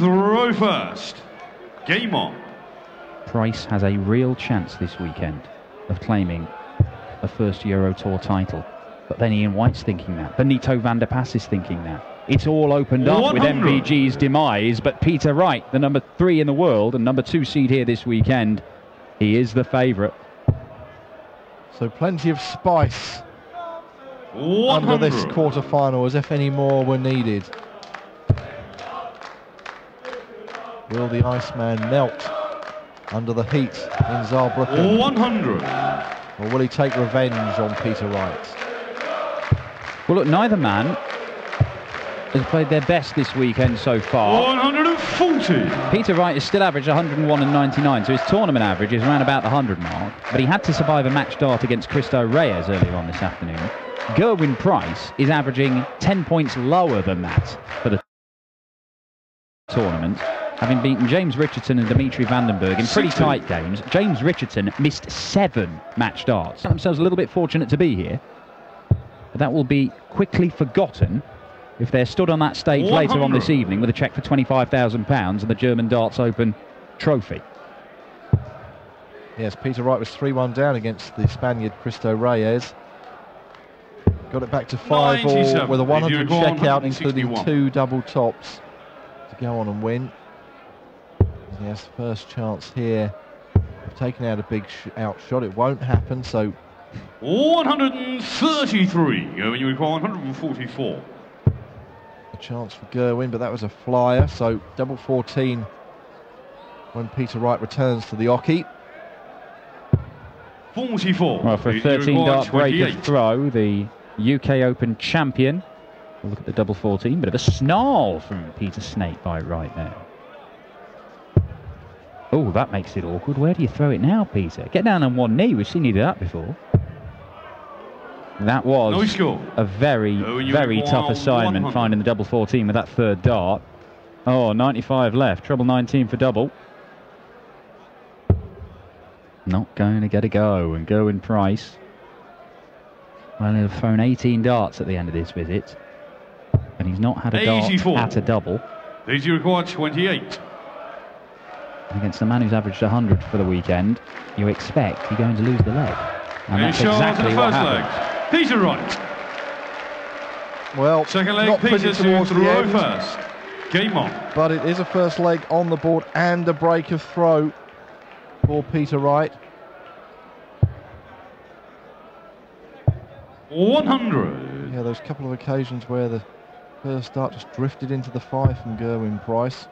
throw first. Game on. Price has a real chance this weekend of claiming a first Euro Tour title. But then Ian White's thinking that. Benito van der Pas is thinking that. It's all opened up with MVG's demise, but Peter Wright, the number 3 in the world and number 2 seed here this weekend, he is the favourite. So plenty of spice 100. under this quarter-final, as if any more were needed. Will the Iceman melt under the heat in Saarbrücken? 100. Or will he take revenge on Peter Wright? Well, look, neither man has played their best this weekend so far. 140. Peter Wright has still averaged 101 and 99, so his tournament average is around about the 100 mark. But he had to survive a match start against Cristo Reyes earlier on this afternoon. Gerwyn Price is averaging 10 points lower than that for the tournament, having beaten James Richardson and Dimitri Vandenberg in pretty tight games. James Richardson missed 7 match starts. Found themselves a little bit fortunate to be here, but that will be quickly forgotten if they're stood on that stage 100. later on this evening with a cheque for £25,000 and the German Darts Open trophy. Yes, Peter Wright was 3-1 down against the Spaniard Cristo Reyes. Got it back to 5-all with a 100 check out, including 2 double tops to go on and win. Yes, first chance here. Taking out a big out shot. It won't happen, so 133. When you require 144. a chance for Gerwyn, but that was a flyer, so double 14 when Peter Wright returns to the Oki. 44. Well, for a 13-dart break of throw, the UK Open champion. We'll look at the double 14. Bit of a snarl from Peter Snakebite right now. Oh, that makes it awkward. Where do you throw it now, Peter? Get down on one knee. We've seen you do that before. That was a very, very tough assignment, finding the double 14 with that third dart. Oh, 95 left. Treble 19 for double. Not going to get a go. And Gerwyn Price, well, he'll have thrown 18 darts at the end of this visit. And he's not had a dart at a double. These you require 28. Against the man who's averaged 100 for the weekend, you expect you're going to lose the leg. And that's exactly what happened. Peter Wright. Well, second leg, not Peter towards the throw end, first. Game on. but it is a first leg on the board and a break of throw for Peter Wright. 100. Yeah, there's a couple of occasions where the first dart just drifted into the 5 from Gerwyn Price.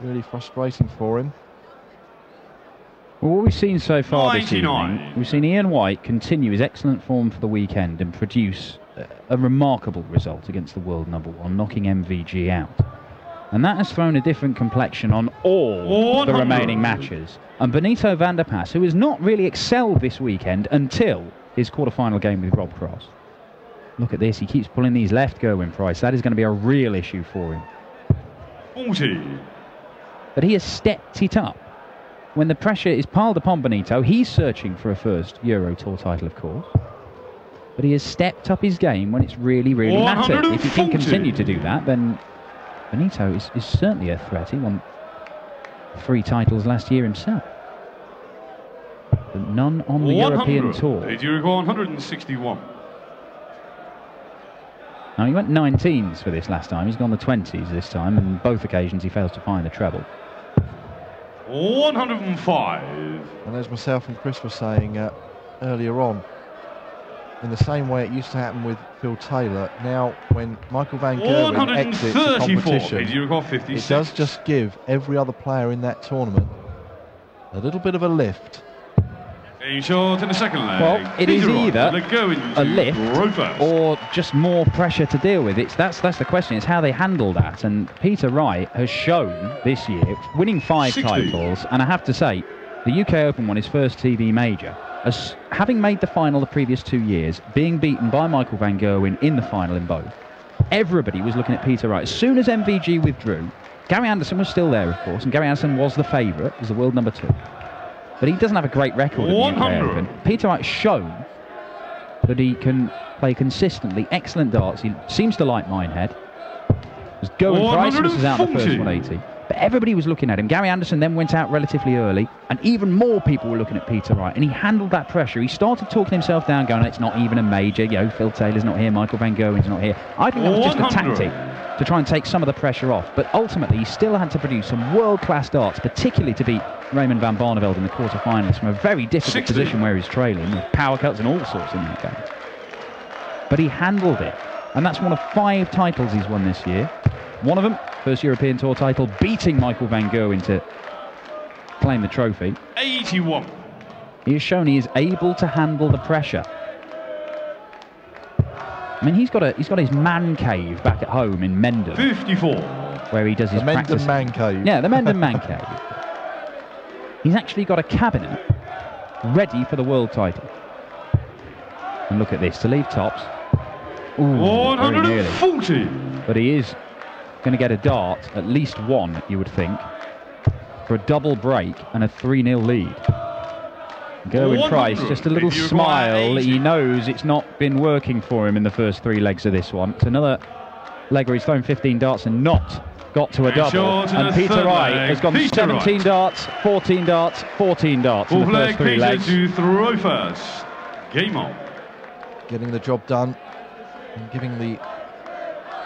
Really frustrating for him. Well, what we've seen so far 99. this evening, we've seen Ian White continue his excellent form for the weekend and produce a remarkable result against the world number 1, knocking MVG out. And that has thrown a different complexion on all the remaining matches. And Benito van der Pas, who has not really excelled this weekend until his quarter-final game with Rob Cross. Look at this, he keeps pulling these left, Gerwyn Price. That is going to be a real issue for him. 40. But he has stepped it up. When the pressure is piled upon Benito, he's searching for a first Euro Tour title, of course. But he has stepped up his game when it's really, really mattered. If he can continue to do that, then Benito is certainly a threat. He won 3 titles last year himself. But none on the European Tour. Did you require 161? Now, he went 19s for this last time. He's gone the 20s this time, and both occasions he fails to find the treble. 105. And as myself and Chris were saying earlier on, in the same way it used to happen with Phil Taylor, now when Michael van Gerwen exits the competition, it does just give every other player in that tournament a little bit of a lift. A shot in the second leg. Well, it is either a lift or just more pressure to deal with. That's the question. It's how they handle that. And Peter Wright has shown this year, winning 5 titles, and I have to say, the UK Open won his first TV major. As having made the final the previous 2 years, being beaten by Michael van Gerwen in the final in both, everybody was looking at Peter Wright. As soon as MVG withdrew, Gary Anderson was still there, of course, and Gary Anderson was the favourite, was the world number 2. But he doesn't have a great record in the UK Open. Peter Wright's shown that he can play consistently excellent darts. He seems to like Minehead. As Gerwyn Price misses out the first 180. But everybody was looking at him. Gary Anderson then went out relatively early, and even more people were looking at Peter Wright, and he handled that pressure. He started talking himself down, going, it's not even a major, you know, Phil Taylor's not here, Michael Van Gerwen's not here. I think that was just a tactic to try and take some of the pressure off, but ultimately he still had to produce some world-class darts, particularly to beat Raymond van Barneveld in the quarter-finals from a very difficult position where he's trailing, with power cuts and all sorts in that game. But he handled it, and that's one of 5 titles he's won this year. One of them, first European Tour title, beating Michael Van Gerwen to claim the trophy. 81. He has shown he is able to handle the pressure. I mean, he's got his man cave back at home in Menden. 54. Where he does his practice. The Menden man cave. Yeah, the Menden man cave. He's actually got a cabinet ready for the world title. And look at this, to leave tops. Ooh, 140. But he is going to get a dart, at least one, you would think, for a double break and a 3-0 lead. Gerwyn Price, just a little smile. He knows it's not been working for him in the first 3 legs of this one. It's another leg where he's thrown 15 darts and not got to a double. And Peter Wright has gone 17 darts, 14 darts, 14 darts in the first 3 legs. To throw first. Game on. Getting the job done and giving the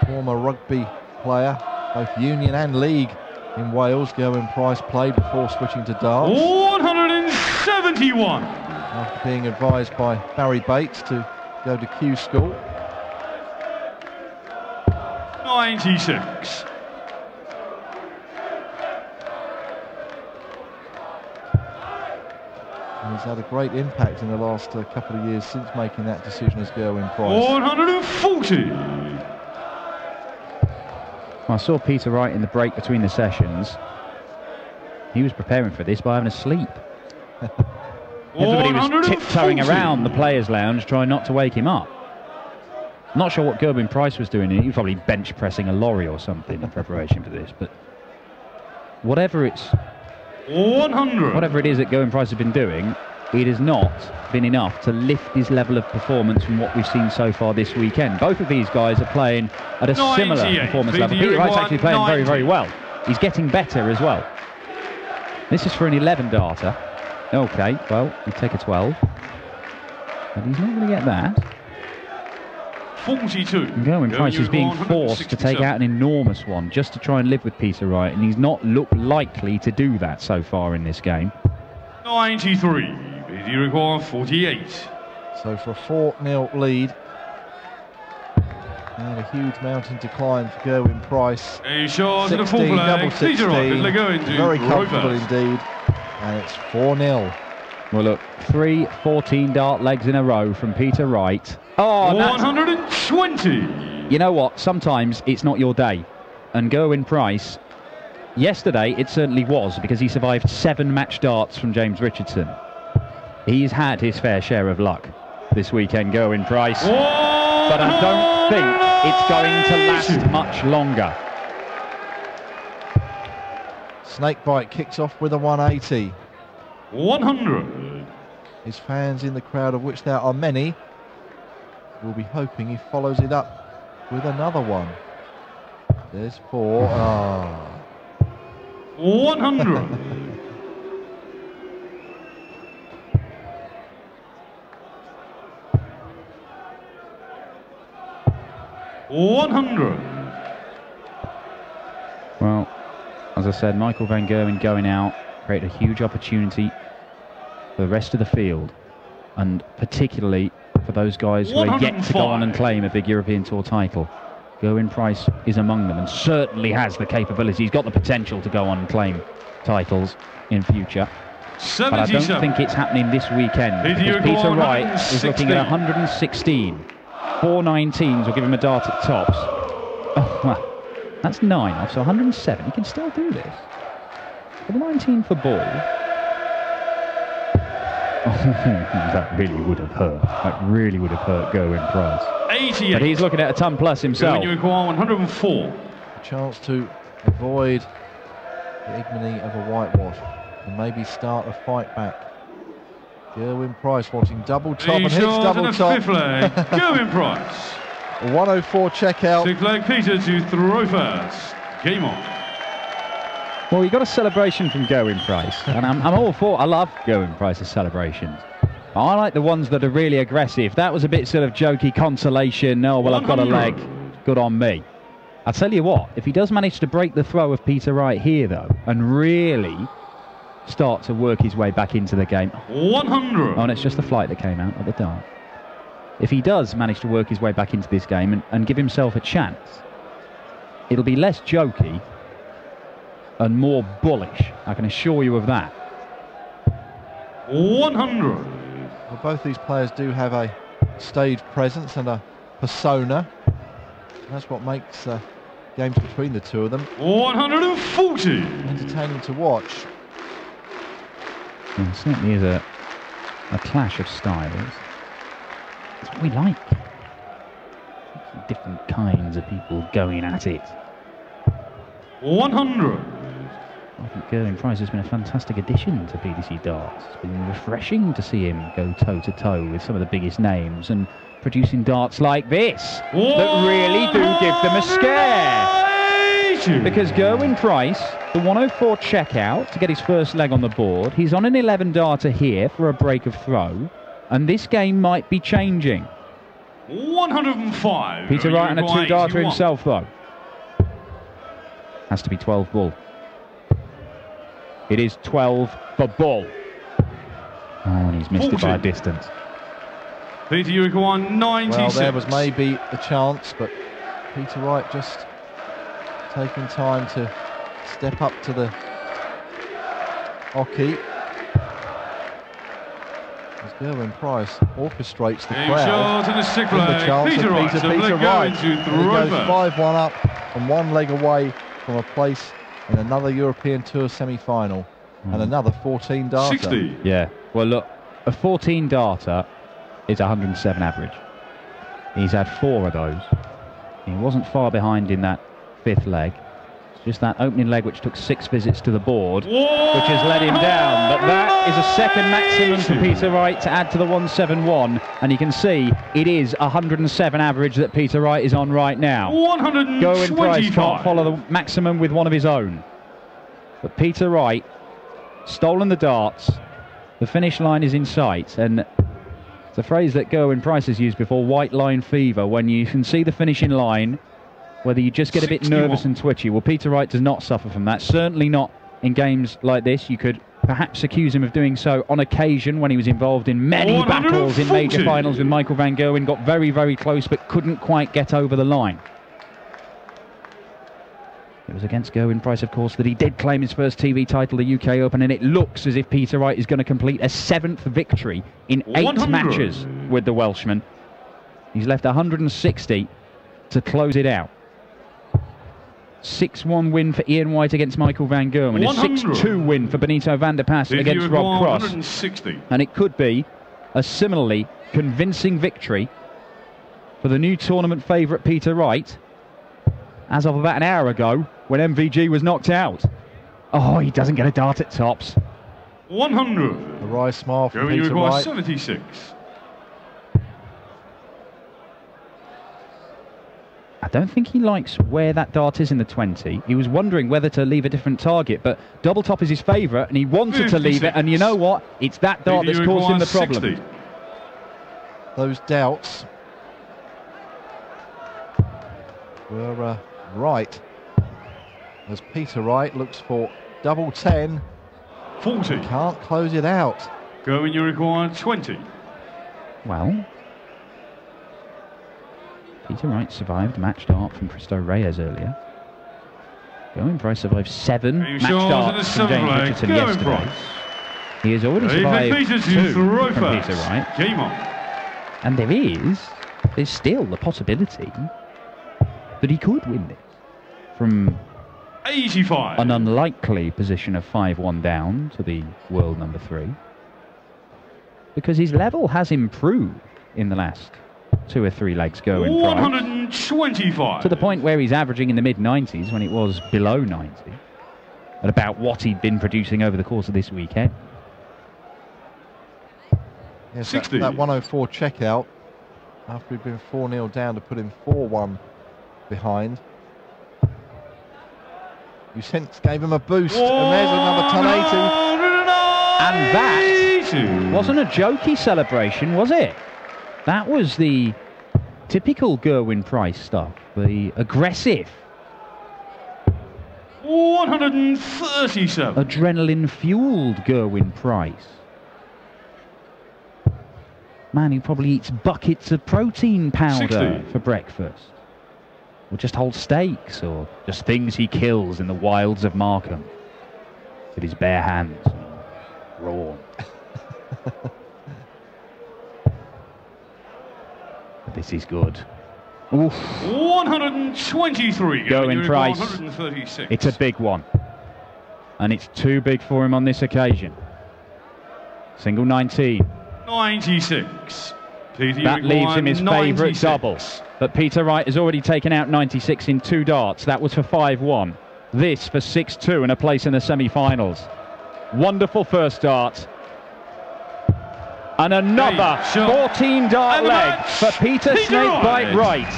former rugby player, both union and league in Wales, Gerwyn Price, played before switching to darts. 171. After being advised by Barry Bates to go to Q school. 96. And he's had a great impact in the last couple of years since making that decision as Gerwyn Price. 140. I saw Peter Wright in the break between the sessions. He was preparing for this by having a sleep. Everybody was tiptoeing around the players' lounge trying not to wake him up. Not sure what Gerwyn Price was doing. He was probably bench pressing a lorry or something in preparation for this. But whatever it is that Gerwyn Price has been doing, it has not been enough to lift his level of performance from what we've seen so far this weekend. Both of these guys are playing at a similar performance level. Peter Wright's actually playing very, very well. He's getting better as well. This is for an 11-darter. Okay, well, you take a 12. But he's not going to get that. 42. And Gerwyn Price is being forced to take out an enormous one just to try and live with Peter Wright, and he's not looked likely to do that so far in this game. 93. Video record 48. So for a 4-0 lead, and a huge mountain decline for Gerwyn Price. A shot to the full 16, flag. double 16, very comfortable indeed, and it's 4-0. Well, look, 3 14-dart legs in a row from Peter Wright. Oh, 120. You know what? Sometimes it's not your day. And Gerwyn Price, yesterday it certainly was, because he survived 7 match darts from James Richardson. He's had his fair share of luck this weekend, Gerwyn Price. But I don't think it's going to last much longer. Snakebite kicks off with a 180. 100. His fans in the crowd, of which there are many, will be hoping he follows it up with another one. There's 4. 100. 100. Well, as I said, Michael Van Gerwen going out created a huge opportunity for the rest of the field, and particularly for those guys who are yet to go on and claim a big European Tour title. Gerwyn Price is among them and certainly has the capability. He's got the potential to go on and claim titles in future. But I don't think it's happening this weekend, because Peter Wright is looking at 116. 4 19s will give him a dart at tops. Oh, well, that's 9 off, so 107. He can still do this. For the 19 for ball. Oh, that really would have hurt. That really would have hurt Gerwyn Price. 88. But he's looking at a ton plus himself. You require 104. A chance to avoid the ignominy of a whitewash and maybe start a fight back. Gerwyn Price wanting double top and hits double top. Fifth leg, Gerwyn Price. 104 checkout. Sixth leg, Peter to throw first. Game on. Well, you got a celebration from Gerwyn Price, and I'm all for. I love Gerwyn Price's celebrations. I like the ones that are really aggressive. That was a bit sort of jokey consolation. Oh, well, I've got a leg. Good on me. I'll tell you what, if he does manage to break the throw of Peter Wright here, though, and really start to work his way back into the game. 100. Oh, and it's just the flight that came out of the dart. If he does manage to work his way back into this game and give himself a chance, it'll be less jokey and more bullish. I can assure you of that. 100. Well, both these players do have a stage presence and a persona. That's what makes games between the two of them 140. entertaining to watch. It certainly is a clash of styles. That's what we like. Different kinds of people going at it. 100. I think Gerwyn Price has been a fantastic addition to PDC darts. It's been refreshing to see him go toe-to-toe with some of the biggest names and producing darts like this that really do give them a scare. Because Gerwyn Price, the 104 checkout to get his first leg on the board. He's on an 11 darter here for a break of throw, and this game might be changing. 105. Peter Wright and a 2 darter himself, though. Has to be 12 ball. It is 12 for ball. Oh, and he's missed 40. it by a distance. Peter, you require 96. Well, there was maybe a chance, but Peter Wright just taking time to step up to the hockey. As Gerwyn Price orchestrates the crowd. And a sick The chance Peter of Peter Wright. He goes 5-1 up and 1 leg away from a place in another European Tour semi-final and another 14 darter. 60. Yeah, well look, a 14 darter is 107 average. He's had 4 of those. He wasn't far behind in that 5th leg. It's just that opening leg which took 6 visits to the board, which has let him down. But that is a second maximum for Peter Wright to add to the 171, and you can see it is 107 average that Peter Wright is on right now. 125. Gerwyn Price can't follow the maximum with one of his own. But Peter Wright, stolen the darts, the finish line is in sight, and it's a phrase that Gerwyn Price has used before, white line fever, when you can see the finishing line, whether you just get a bit 61. nervous and twitchy. Well, Peter Wright does not suffer from that, certainly not in games like this. You could perhaps accuse him of doing so on occasion when he was involved in many battles in major finals with Michael van Gerwen, got very, very close but couldn't quite get over the line. It was against Gerwyn Price, of course, that he did claim his first TV title, the UK Open, and it looks as if Peter Wright is going to complete a 7th victory in 8 100. matches with the Welshman. He's left 160 to close it out. 6-1 win for Ian White against Michael van Gerwen. A 6-2 win for Benito van der Pas against Rob Cross. 160. And it could be a similarly convincing victory for the new tournament favourite Peter Wright, as of about an hour ago when MVG was knocked out. Oh, he doesn't get a dart at tops. 100. A wry smile from Peter require Wright. 76. I don't think he likes where that dart is in the 20. He was wondering whether to leave a different target, but double top is his favourite, and he wanted 56. to leave it, and you know what? It's that dart that's caused him the problem. 60. Those doubts were right, as Peter Wright looks for double 10. 40. Can't close it out. Gerwyn, you require 20. Well, Peter Wright survived match dart from Cristo Reyes earlier. Gerwyn Price survived 7 match darts from James Richardson yesterday. Price. He has already survived 2 from first. Peter Wright. Game on. And there's still the possibility that he could win this from 85. an unlikely position of 5-1 down to the world number 3. Because his level has improved in the last 2 or 3 legs going 125. to the point where he's averaging in the mid-90s when it was below 90, at about what he'd been producing over the course of this weekend. Yes, 60. That 104 checkout after he'd been 4-0 down to put him 4-1 behind. who gave him a boost. And there's another 1080. And that wasn't a jokey celebration, was it? That was the typical Gerwyn Price stuff, the aggressive, 137. adrenaline-fueled Gerwyn Price. Man who probably eats buckets of protein powder 60. for breakfast. Or just whole steaks, or just things he kills in the wilds of Markham with his bare hands. Raw. This is good. Oof. 123. Gerwyn Price. 136. It's a big one. And it's too big for him on this occasion. Single 19. 96. Peter, That leaves him his favourite 96. double. But Peter Wright has already taken out 96 in 2 darts. That was for 5-1. This for 6-2 and a place in the semi-finals. Wonderful first dart. And another 14-dart leg for Peter Snakebite Wright.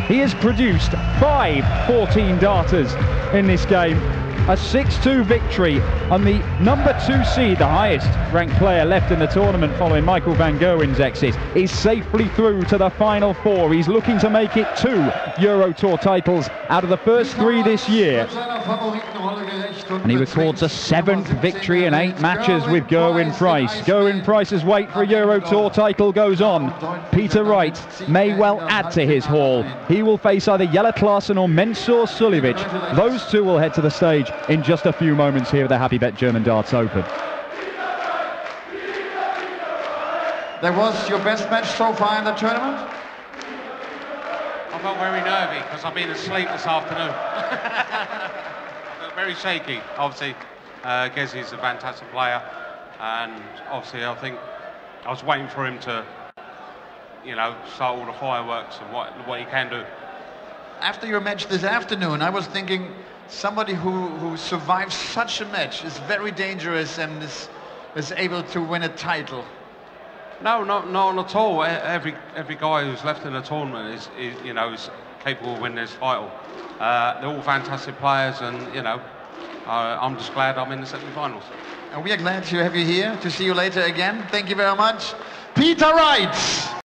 He has produced 5 14-darters in this game. A 6-2 victory, and the number 2 seed, the highest ranked player left in the tournament following Michael van Gerwen's exit, is safely through to the final 4. He's looking to make it 2 Euro Tour titles out of the first 3 this year. And he records a 7th victory in 8 matches with Gerwyn Price. Gerwyn Price's wait for a Euro Tour title goes on. Peter Wright may well add to his haul. He will face either Jelle Klaassen or Mensur Suljovic. Those 2 will head to the stage in just a few moments here at the Happybet German Darts Open. That was your best match so far in the tournament? I felt very nervy because I've been asleep this afternoon. I felt very shaky. Obviously, Gezzy's a fantastic player, and obviously I think I was waiting for him to, you know, start all the fireworks and what he can do. After your match this afternoon, I was thinking somebody who survives such a match is very dangerous and is able to win a title. No, not at all. Every guy who's left in the tournament is you know, is capable of winning this title. They're all fantastic players, and you know, I'm just glad I'm in the semi-finals. And we are glad to have you here. To see you later again. Thank you very much, Peter Wright.